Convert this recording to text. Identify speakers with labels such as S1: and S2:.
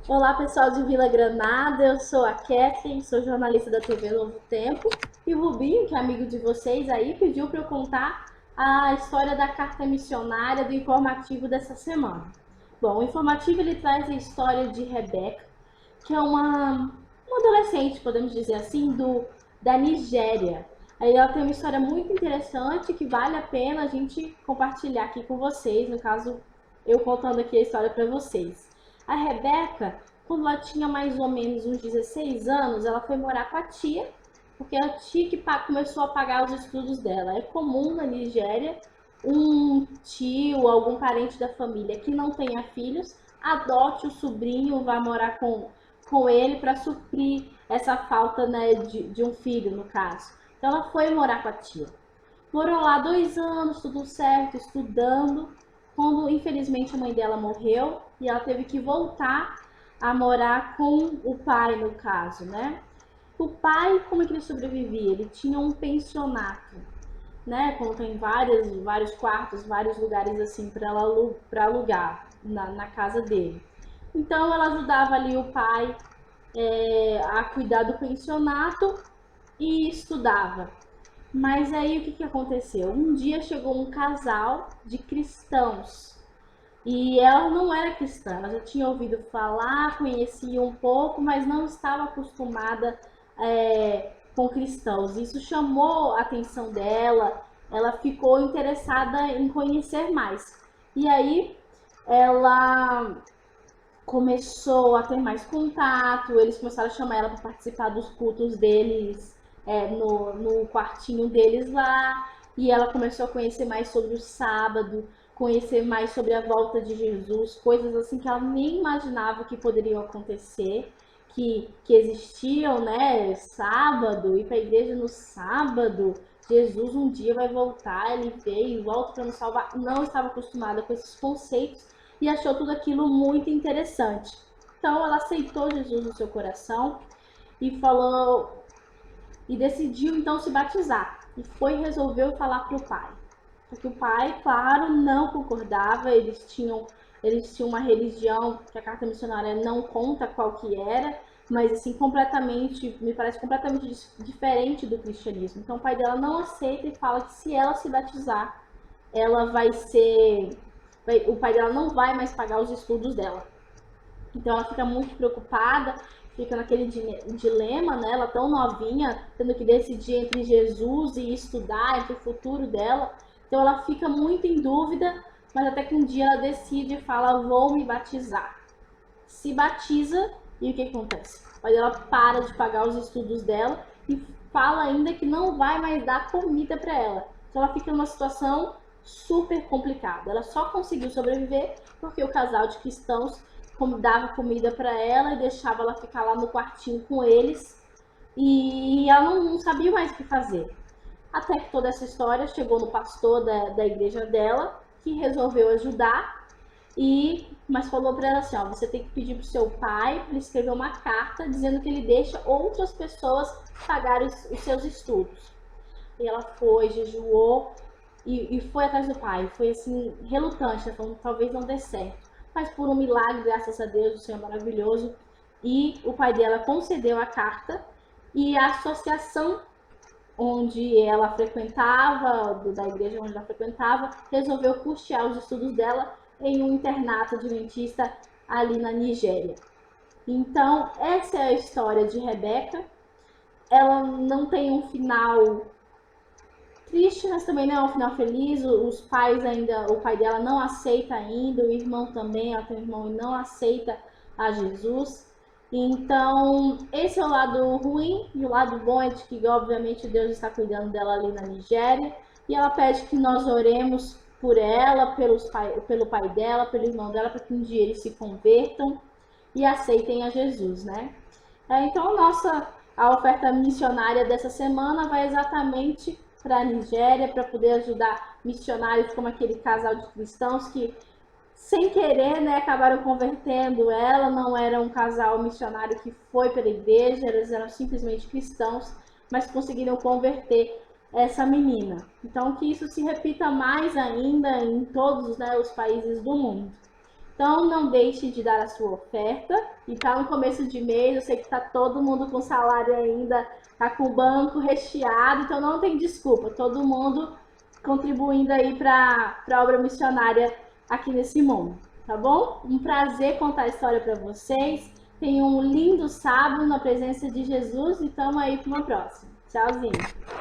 S1: Olá, pessoal de Vila Granada, eu sou a Kathleen, sou jornalista da TV Novo Tempo, e o Rubinho, que é amigo de vocês aí, pediu para eu contar a história da carta missionária do informativo dessa semana. Bom, o informativo ele traz a história de Rebeca, que é uma adolescente, podemos dizer assim, da Nigéria. Aí ela tem uma história muito interessante que vale a pena a gente compartilhar aqui com vocês, no caso, eu contando aqui a história para vocês. A Rebeca, quando ela tinha mais ou menos uns 16 anos, ela foi morar com a tia, porque a tia que começou a pagar os estudos dela. É comum na Nigéria um tio, algum parente da família que não tenha filhos, adote o sobrinho, vá morar com ele para suprir essa falta, né, de um filho, no caso. Então ela foi morar com a tia. Morou lá 2 anos, tudo certo, estudando, quando infelizmente a mãe dela morreu e ela teve que voltar a morar com o pai, no caso, né? O pai, como é que ele sobrevivia? Ele tinha um pensionato, né? Como tem vários quartos, vários lugares assim para alugar na casa dele. Então ela ajudava ali o pai a cuidar do pensionato e estudava. Mas aí o que aconteceu? Um dia chegou um casal de cristãos e ela não era cristã, ela já tinha ouvido falar, conhecia um pouco, mas não estava acostumada com cristãos. Isso chamou a atenção dela, ela ficou interessada em conhecer mais. E aí ela começou a ter mais contato, eles começaram a chamar ela para participar dos cultos deles, no quartinho deles lá, e ela começou a conhecer mais sobre o sábado, conhecer mais sobre a volta de Jesus, coisas assim que ela nem imaginava que poderiam acontecer, que existiam, né? Sábado, ir para a igreja no sábado, Jesus um dia vai voltar, ele veio, volta para nos salvar. Não estava acostumada com esses conceitos e achou tudo aquilo muito interessante. Então ela aceitou Jesus no seu coração e falou e decidiu então se batizar e resolveu falar para o pai. Porque o pai, claro, não concordava, eles tinham uma religião que a carta missionária não conta qual que era, mas assim, completamente, me parece completamente diferente do cristianismo. Então o pai dela não aceita e fala que se ela se batizar, ela vai ser o pai dela não vai mais pagar os estudos dela. Então ela fica muito preocupada, fica naquele dilema, né? Ela tão novinha, tendo que decidir entre Jesus e estudar, entre o futuro dela. Então ela fica muito em dúvida, mas até que um dia ela decide e fala: vou me batizar. Se batiza e o que acontece? O pai dela para de pagar os estudos dela e fala ainda que não vai mais dar comida para ela. Então ela fica numa situação super complicada. Ela só conseguiu sobreviver porque o casal de cristãos dava comida para ela e deixava ela ficar lá no quartinho com eles, e ela não sabia mais o que fazer. Até que toda essa história chegou no pastor da igreja dela, que resolveu ajudar, mas falou para ela assim: ó, você tem que pedir pro seu pai para ele escrever uma carta dizendo que ele deixa outras pessoas pagarem os seus estudos. E ela foi, jejuou e foi atrás do pai. Foi assim, relutante, falando talvez não dê certo. Mas por um milagre, graças a Deus, o Senhor é maravilhoso, e o pai dela concedeu a carta, e a associação onde ela frequentava, da igreja onde ela frequentava, resolveu custear os estudos dela em um internato adventista ali na Nigéria. Então, essa é a história de Rebeca. Ela não tem um final triste, mas também não é um final feliz. Os pais ainda, o pai dela não aceita ainda, o irmão também, ela tem um irmão e não aceita a Jesus. Então, esse é o lado ruim, e o lado bom é de que, obviamente, Deus está cuidando dela ali na Nigéria, e ela pede que nós oremos por ela, pelo pai dela, pelo irmão dela, para que um dia eles se convertam e aceitem a Jesus, né? Então, a oferta missionária dessa semana vai exatamente para a Nigéria, para poder ajudar missionários como aquele casal de cristãos que, sem querer, né, acabaram convertendo ela. Não era um casal missionário que foi pela igreja, eles eram simplesmente cristãos, mas conseguiram converter essa menina. Então, que isso se repita mais ainda em todos, né, os países do mundo. Então, não deixe de dar a sua oferta. E tá no começo de mês, eu sei que tá todo mundo com salário ainda, tá com o banco recheado, então não tem desculpa. Todo mundo contribuindo aí para a obra missionária aqui nesse mundo, tá bom? Um prazer contar a história para vocês. Tenham um lindo sábado na presença de Jesus e tamo aí para uma próxima. Tchauzinho!